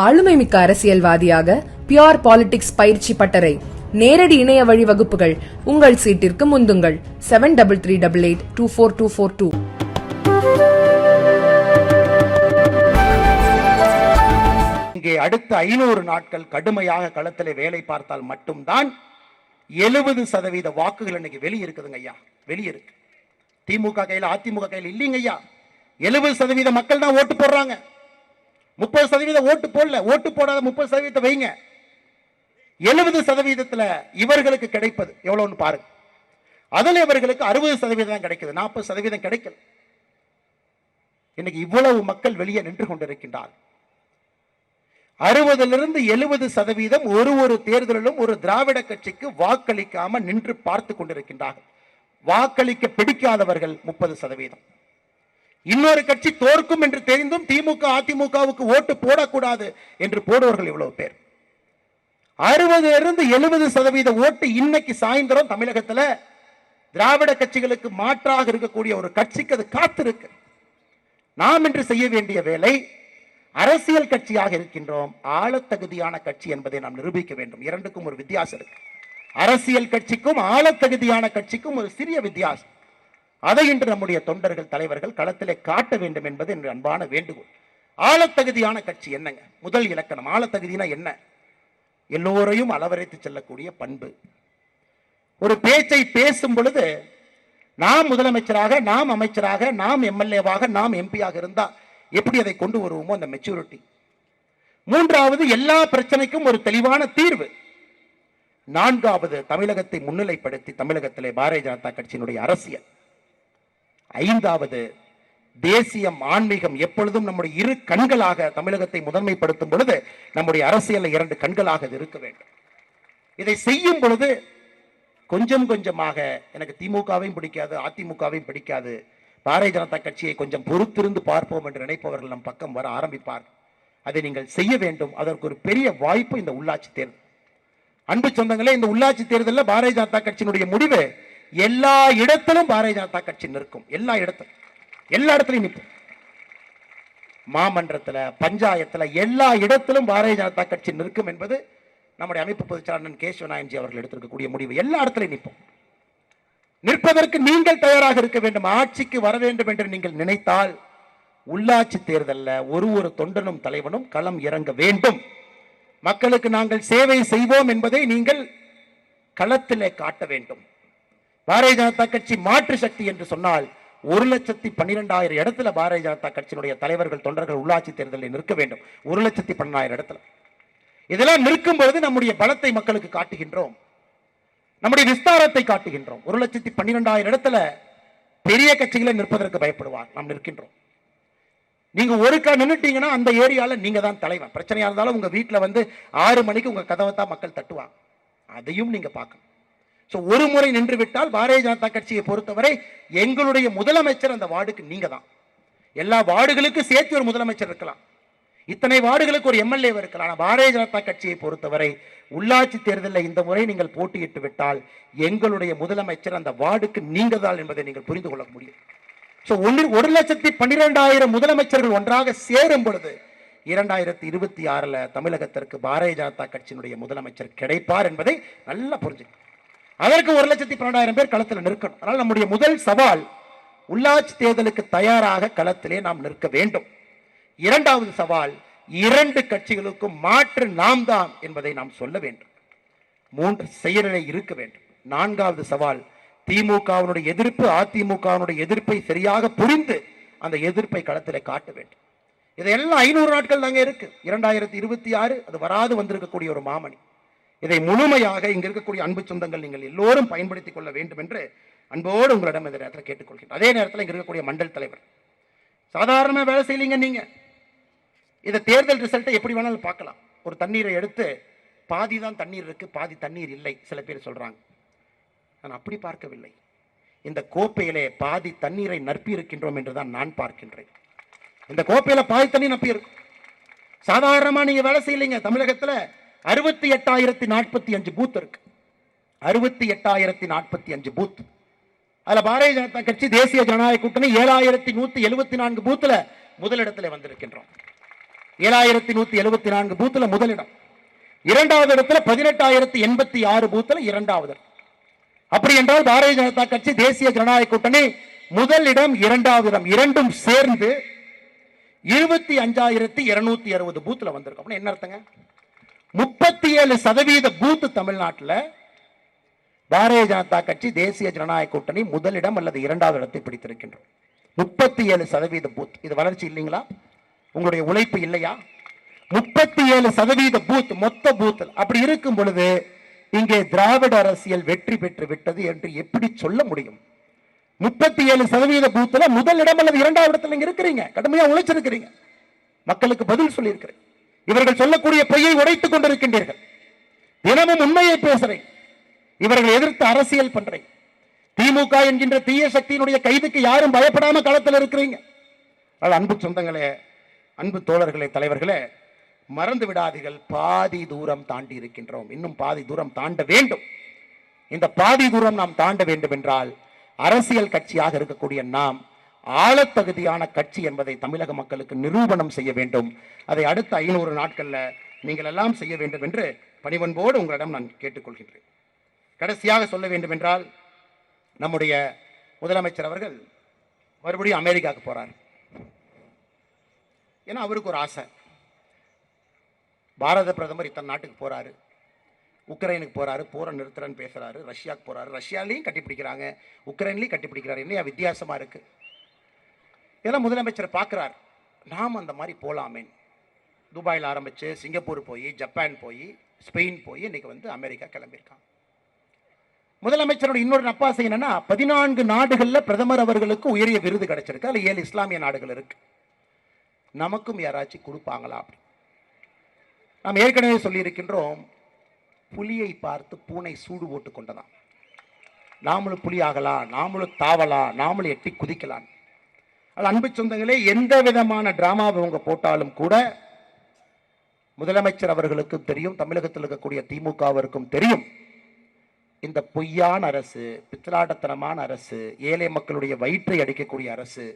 ஆளுமை மிக்க அரசியல்வாதியாக பியோர் பாலிடிக்ஸ் பயிற்சி பட்டறை, நேரடி இணைய வழி வகுப்புகள். உங்கள் சீட்டிற்கு முந்துங்கள். 7338824242. இங்கே அடுத்த 500 நாட்கள் கடுமையாக களத்திலே வேலை பார்த்தால் மட்டும்தான் 70% வாக்குகள் இன்னைக்கு வெளியே இருக்குதுங்க ஐயா. வெளியே இருக்கு. திமுக கையில், அதிமுக கையில் இல்லைங்க ஐயா. 70% மக்கள் தான் ஓட்டு போடுறாங்க. 30% ஓட்டு போடல. ஓட்டு போடாத 30% வைங்க. 70% இவர்களுக்கு கிடைப்பது எவ்வளவுன்னு பாருங்க. அதுல இவர்களுக்கு 60% தான் கிடைக்குது, 40% கிடைக்கல. இன்னைக்கு இவ்வளவு மக்கள் வெளியே நின்று கொண்டிருக்கின்றார். 60லிருந்து 70% ஒரு தேர்தலிலும் ஒரு திராவிட கட்சிக்கு வாக்களிக்காம நின்று பார்த்து கொண்டிருக்கின்றார்கள். வாக்களிக்க பிடிக்காதவர்கள் 30%. இன்னொரு கட்சி தோற்கும் என்று தெரிந்தும் திமுக அதிமுகவுக்கு ஓட்டு போடக்கூடாது என்று போடுவர்கள் இவ்வளவு பேர். 60லிருந்து 70% ஓட்டு இன்னைக்கு சாயந்தரம் தமிழகத்தில் திராவிட கட்சிகளுக்கு மாற்றாக இருக்கக்கூடிய ஒரு கட்சிக்கு அது காத்திருக்கு. நாம் இன்று செய்ய வேண்டிய வேலை, அரசியல் கட்சியாக இருக்கின்றோம், ஆளத்தகுதியான கட்சி என்பதை நாம் நிரூபிக்க வேண்டும். இரண்டுக்கும் ஒரு வித்தியாசம் இருக்கு. அரசியல் கட்சிக்கும் ஆளத்தகுதியான கட்சிக்கும் ஒரு சிறிய வித்தியாசம். அதை இன்று நம்முடைய தொண்டர்கள், தலைவர்கள் களத்திலே காட்ட வேண்டும் என்பது என்ற அன்பான வேண்டுகோள். ஆளத்தகுதியான கட்சி என்னங்க? முதல் இலக்கணம். ஆளத்தகுதினா என்ன? எல்லோரையும் அளவரைத்து செல்லக்கூடிய பண்பு. ஒரு பேச்சை பேசும் பொழுது நாம் முதலமைச்சராக, நாம் அமைச்சராக, நாம் எம்எல்ஏவாக, நாம் எம்பியாக இருந்தா எப்படி அதை கொண்டு வருவோமோ அந்த மெச்சூரிட்டி. மூன்றாவது, எல்லா பிரச்சனைக்கும் ஒரு தெளிவான தீர்வு. நான்காவது, தமிழகத்தை முன்னிலைப்படுத்தி தமிழகத்திலே பாரதிய ஜனதா கட்சியினுடைய அரசியல். ஐந்தாவது, தேசியம், ஆன்மீகம் எப்பொழுதும் நம்முடைய இரு கண்களாக தமிழகத்தை முதன்மைப்படுத்தும் பொழுது நம்முடைய அரசியல் 2 கண்களாக இருக்க வேண்டும். இதை செய்யும் பொழுது கொஞ்சம் கொஞ்சமாக, எனக்கு திமுகவையும் பிடிக்காது, அதிமுகவையும் பிடிக்காது, பாரதிய ஜனதா கட்சியை கொஞ்சம் பொறுத்திருந்து பார்ப்போம் என்று நினைப்பவர்கள் நம் பக்கம் வர ஆரம்பிப்பார். அதை நீங்கள் செய்ய வேண்டும். அதற்கு ஒரு பெரிய வாய்ப்பு இந்த உள்ளாட்சி தேர்தல். அன்பு சொந்தங்களே, இந்த உள்ளாட்சி தேர்தலில் பாரதிய ஜனதா கட்சியினுடைய முடிவு, எல்லா இடத்திலும் பாரதிய ஜனதா கட்சி நிற்கும். எல்லா இடத்திலும் நிற்கும். மாமன்றத்தில், பஞ்சாயத்தில், எல்லா இடத்திலும் பாரதிய ஜனதா கட்சி நிற்கும் என்பது நம்முடைய அமைப்பு பொதுச்செயலாளர் கேசவநாயன்ஜி அவர்கள் எடுத்திருக்கக்கூடிய முடிவு. எல்லா இடத்திலும் நிற்போம். நிற்பதற்கு நீங்கள் தயாராக இருக்க வேண்டும். ஆட்சிக்கு வர வேண்டும் என்று நீங்கள் நினைத்தால் உள்ளாட்சி தேர்தலில் ஒரு தொண்டனும் தலைவனும் களம் இறங்க வேண்டும். மக்களுக்கு நாங்கள் சேவை செய்வோம் என்பதை நீங்கள் களத்திலே காட்ட வேண்டும். பாரதிய ஜனதா கட்சி மாற்று சக்தி என்று சொன்னால் 1,12,000 இடத்துல பாரதிய ஜனதா கட்சியினுடைய தலைவர்கள், தொண்டர்கள் உள்ளாட்சி தேர்தலில் நிற்க வேண்டும். 1,12,000 இடத்துல. இதெல்லாம் நிற்கும் பொழுது நம்முடைய பலத்தை மக்களுக்கு காட்டுகின்றோம், நம்முடைய விஸ்தாரத்தை காட்டுகின்றோம். 1,12,000 இடத்துல பெரிய கட்சிகளை நிற்பதற்கு பயப்படுவார். நாம் நிற்கின்றோம். நீங்க ஒருக்கா நின்னுட்டீங்கன்னா அந்த ஏரியால நீங்க தான் தலைவன். பிரச்சனையா இருந்தாலும் உங்க வீட்டில் வந்து 6 மணிக்கு உங்க கதவை தான் மக்கள் தட்டுவாங்க. அதையும் நீங்க பார்க்கணும். ஒரு முறை நின்று விட்டால் பாரதிய ஜனதா கட்சியை பொறுத்தவரை எங்களுடைய முதலமைச்சர் அந்த வார்டுக்கு நீங்க தான். எல்லா வார்டுகளுக்கும் சேர்த்து ஒரு முதலமைச்சர் இருக்கலாம், இத்தனை வார்டுகளுக்கு ஒரு எம்எல்ஏ இருக்கலாம். பாரதிய ஜனதா கட்சியை பொறுத்தவரை உள்ளாட்சி தேர்தலில் இந்த முறை நீங்கள் போட்டியிட்டு விட்டால் எங்களுடைய முதலமைச்சர் அந்த வார்டுக்கு நீங்க தான் என்பதை நீங்கள் புரிந்து கொள்ள முடியும். 1,12,000 முதலமைச்சர்கள் ஒன்றாக சேரும் பொழுது 2026 தமிழகத்திற்கு பாரதிய ஜனதா கட்சியினுடைய முதலமைச்சர் கிடைப்பார் என்பதை நல்லா புரிஞ்சுக்கணும். அதற்கு 1,12,000 பேர் களத்தில் நிற்கணும். அதனால் நம்முடைய முதல் சவால், உள்ளாட்சி தேர்தலுக்கு தயாராக களத்திலே நாம் நிற்க வேண்டும். இரண்டாவது சவால், 2 கட்சிகளுக்கும் மாற்று நாம் தான் என்பதை நாம் சொல்ல வேண்டும். 3 செயல்நிலை இருக்க வேண்டும். 4வது சவால், திமுகவினுடைய எதிர்ப்பு, அதிமுகவினுடைய எதிர்ப்பை சரியாக புரிந்து அந்த எதிர்ப்பை களத்திலே காட்ட வேண்டும். இதெல்லாம் 500 நாட்கள் தாங்க இருக்கு. 2026 அது வராது வந்திருக்கக்கூடிய ஒரு மாமணி. இதை முழுமையாக இங்க இருக்கக்கூடிய அன்பு சொந்தங்கள் நீங்கள் எல்லோரும் பயன்படுத்திக் கொள்ள வேண்டும் என்று அன்போடு உங்களிடம் இந்த நேரத்தில் கேட்டுக்கொள்கிறேன். அதே நேரத்தில் இங்க இருக்கக்கூடிய மண்டல் தலைவர், சாதாரண வேலை செய்யலீங்க. நீங்க இதை தேர்தல் ரிசல்ட்டை எப்படி வேணாலும் பார்க்கலாம். ஒரு தண்ணீரை எடுத்து பாதி தான் தண்ணீர் இருக்கு, பாதி தண்ணீர் இல்லை, சில பேர் சொல்றாங்க. நான் அப்படி பார்க்கவில்லை. இந்த கோப்பையிலே பாதி தண்ணீரை நற்பி இருக்கின்றோம் என்றுதான் நான் பார்க்கின்றேன். இந்த கோப்பையில பாதி தண்ணீர் நப்பி இருக்கும். சாதாரணமா நீங்க வேலை செய்யலைங்க. தமிழகத்தில் 68,045 பூத் இருக்கு. 68,045 பூத். அதுல பாரதிய ஜனதா கட்சி, தேசிய ஜனநாயக கூட்டணி 7,174 பூத்துல முதலிடத்தில் வந்திருக்கின்றோம். 7174 பூத்துல முதலிடம். இரண்டாவது இடத்துல 18,086 பூத்துல இரண்டாவது. அப்படி என்றால் பாரதிய ஜனதா கட்சி, தேசிய ஜனநாயக கூட்டணி முதலிடம், இரண்டாவது இடம் இரண்டும் சேர்ந்து 25,260 பூத்துல வந்திருக்கும். என்ன அர்த்தங்க? 37% பூத் தமிழ்நாட்டில் பாரதிய ஜனதா கட்சி, தேசிய ஜனநாயக கூட்டணி முதலிடம் அல்லது இரண்டாவது இடத்தை பிடித்திருக்கின்றோம். 37% பூத். இது வளர்ச்சி இல்லைங்களா? உங்களுடைய உழைப்பு இல்லையா? 37% பூத், மொத்த பூத். அப்படி இருக்கும் பொழுது இங்கே திராவிட அரசியல் வெற்றி பெற்று விட்டது என்று எப்படி சொல்ல முடியும்? 37% பூத்துல முதலிடம் அல்லது இரண்டாவது இடத்துல இருக்கிறீங்க, கடுமையா உழைச்சிருக்கிறீங்க, மக்களுக்கு பதில் சொல்லி இருக்கிறேன். இவர்கள் சொல்லக்கூடிய பொய்யை உடைத்துக் கொண்டிருக்கின்றீர்கள். தினமும் உண்மையை பேசுறேன். இவர்கள் எதிர்த்து அரசியல் பண்றேன். திமுக என்கின்ற தீய சக்தியினுடைய கைதுக்கு யாரும் பயப்படாம களத்தில் இருக்கிறீங்க. அன்பு சொந்தங்களே, அன்பு தோழர்களே, தலைவர்களே, மறந்து விடாதீர்கள். பாதி தூரம் தாண்டி இருக்கின்றோம். இன்னும் பாதி தூரம் தாண்ட வேண்டும். இந்த பாதி தூரம் நாம் தாண்ட வேண்டும் என்றால் அரசியல் கட்சியாக இருக்கக்கூடிய நாம் ஆளத் தகுதியான கட்சி என்பதை தமிழக மக்களுக்கு நிரூபணம் செய்ய வேண்டும். அதை அடுத்த 500 நாட்கள்ல நீங்கள் எல்லாம் செய்ய வேண்டும் என்று பணிவன்போடு உங்களிடம் நான் கேட்டுக்கொள்கின்றேன். கடைசியாக சொல்ல வேண்டும் என்றால், நம்முடைய முதலமைச்சர் அவர்கள் மறுபடியும் அமெரிக்காவுக்கு போறார். ஏன்னா அவருக்கு ஒரு ஆசை. பாரத பிரதமர் இத்தனை நாட்டுக்கு போறாரு, உக்ரைனுக்கு போறாரு, போரை நிறுத்துறன்னு பேசுறாரு, ரஷ்யாவுக்கு போறாரு, ரஷ்யாலையும் கட்டிப்பிடிக்கிறாங்க, உக்ரைன்லையும் கட்டிப்பிடிக்கிறாரு. என்ன வித்தியாசமா இருக்கு? இதெல்லாம் முதலமைச்சர் பார்க்கிறார். நாம் அந்த மாதிரி போலாமே. துபாயில் ஆரம்பிச்சு சிங்கப்பூர் போய், ஜப்பான் போய், ஸ்பெயின் போய், இன்னைக்கு அமெரிக்கா கிளம்பியிருக்காங்க. முதலமைச்சரோட இன்னொரு நப்பாசை என்னன்னா, 14 நாடுகள்ல பிரதமர் அவர்களுக்கு உயரிய விருது கிடைச்சிருக்கு. அதுல 7 இஸ்லாமிய நாடுகள் இருக்கு. நமக்கும் யாராச்சும் கொடுப்பாங்களா? அப்படி நாம் ஏற்கனவே சொல்லி இருக்கின்றோம். புலியை பார்த்து பூனை சூடு போட்டு கொண்டதான். நாமளும் புலி ஆகலாம், நாமளும் தாவலாம், நாமளும் எட்டி குதிக்கலாம். அது அன்பு சொந்தங்களே, எந்த விதமான டிராமாவை அவங்க போட்டாலும் கூட முதலமைச்சர் அவர்களுக்கும் தெரியும், தமிழகத்தில் இருக்கக்கூடிய திமுகவிற்கும் தெரியும், இந்த பொய்யான அரசு, பித்தலாட்டத்தனமான அரசு, ஏழை மக்களுடைய வயிற்றை அடிக்கக்கூடிய அரசு,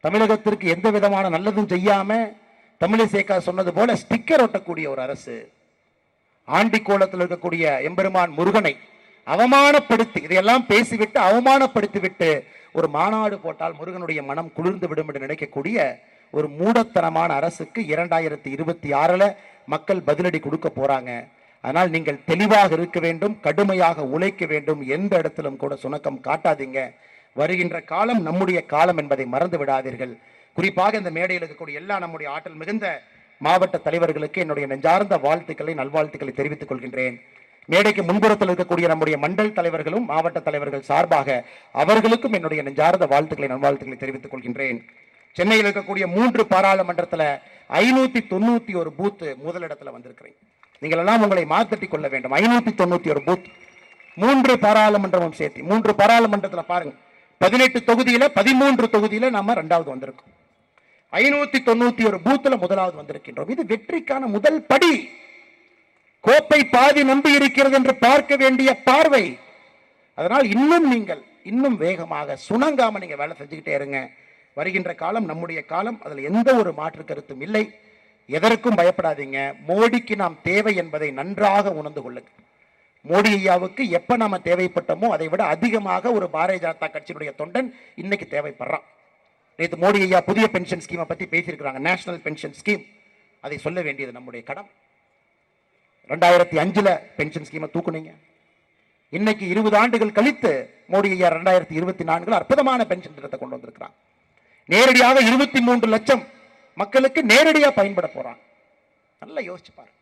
தமிழகத்திற்கு எந்த விதமான நல்லதும் செய்யாம தமிழிசேகா சொன்னது போல ஸ்டிக்கர் ஒட்டக்கூடிய ஒரு அரசு, ஆண்டிக்கோலத்தில் இருக்கக்கூடிய எம்பெருமான் முருகனை அவமானப்படுத்தி, இதையெல்லாம் பேசிவிட்டு அவமானப்படுத்திவிட்டு ஒரு மாநாடு போட்டால் முருகனுடைய மனம் குளிர்ந்து விடும் என்று நினைக்கக்கூடிய ஒரு மூடத்தனமான அரசுக்கு 2026 மக்கள் பதிலடி கொடுக்க போறாங்க. அதனால் நீங்கள் தெளிவாக இருக்க வேண்டும், கடுமையாக உழைக்க வேண்டும், எந்த இடத்திலும் கூட சுணக்கம் காட்டாதீங்க. வருகின்ற காலம் நம்முடைய காலம் என்பதை மறந்து விடாதீர்கள். குறிப்பாக இந்த மேடையில் இருக்கக்கூடிய எல்லா நம்முடைய ஆற்றல் மிகுந்த மாவட்ட தலைவர்களுக்கு என்னுடைய நெஞ்சார்ந்த வாழ்த்துக்களை, நல்வாழ்த்துக்களை தெரிவித்துக் கொள்கின்றேன். மேடைக்கு முன்புறத்தில் இருக்கக்கூடிய நம்முடைய மண்டல் தலைவர்களும் மாவட்ட தலைவர்கள் சார்பாக அவர்களுக்கும் என்னுடைய நெஞ்சார்ந்த வாழ்த்துக்களை, நல்வாழ்த்துக்களை தெரிவித்துக் கொள்கின்றேன். சென்னையில் இருக்கக்கூடிய 3 பாராளுமன்றத்தில் 591 பூத் முதலிடத்தில் வந்திருக்கிறேன். நீங்கள் எல்லாம் உங்களை மாத்தட்டிக் கொள்ள வேண்டும். 591 பூத், 3 பாராளுமன்றமும் சேர்த்து 3 பாராளுமன்றத்தில் பாருங்க, 18 தொகுதியில 13 தொகுதியில நாம 2வது வந்திருக்கோம். 591 பூத்துல முதலாவது வந்திருக்கின்றோம். இது வெற்றிக்கான முதல் படி. கோப்பை பாதி நம்பி இருக்கிறது என்று பார்க்க வேண்டிய பார்வை. அதனால் நீங்கள் இன்னும் வேகமாக சுணங்காம நீங்க வேலை செஞ்சுக்கிட்டே இருங்க. வருகின்ற காலம் நம்முடைய காலம், அதில் எந்த ஒரு மாற்று கருத்தும் இல்லை. எதற்கும் பயப்படாதீங்க. மோடிக்கு நாம் தேவை என்பதை நன்றாக உணர்ந்து கொள்ளுங்க. மோடி ஐயாவுக்கு எப்ப நாம தேவைப்பட்டோமோ அதை விட அதிகமாக ஒரு பாரதிய ஜனதா கட்சியினுடைய தொண்டன் இன்னைக்கு தேவைப்படுறான். நேற்று மோடி ஐயா புதிய பென்ஷன் ஸ்கீமை பத்தி பேசியிருக்கிறாங்க, நேஷனல் பென்ஷன் ஸ்கீம். அதை சொல்ல வேண்டியது நம்முடைய கடம். 2005 பென்ஷன் ஸ்கீமை தூக்குனீங்க. இன்னைக்கு 20 ஆண்டுகள் கழித்து மோடி ஐயா 2024 அற்புதமான பென்ஷன் திட்டத்தை கொண்டு வந்திருக்கிறாங்க. நேரடியாக 23 லட்சம் மக்களுக்கு நேரடியாக பயன்பட போறாங்க. நல்லா யோசிச்சு பாருங்க.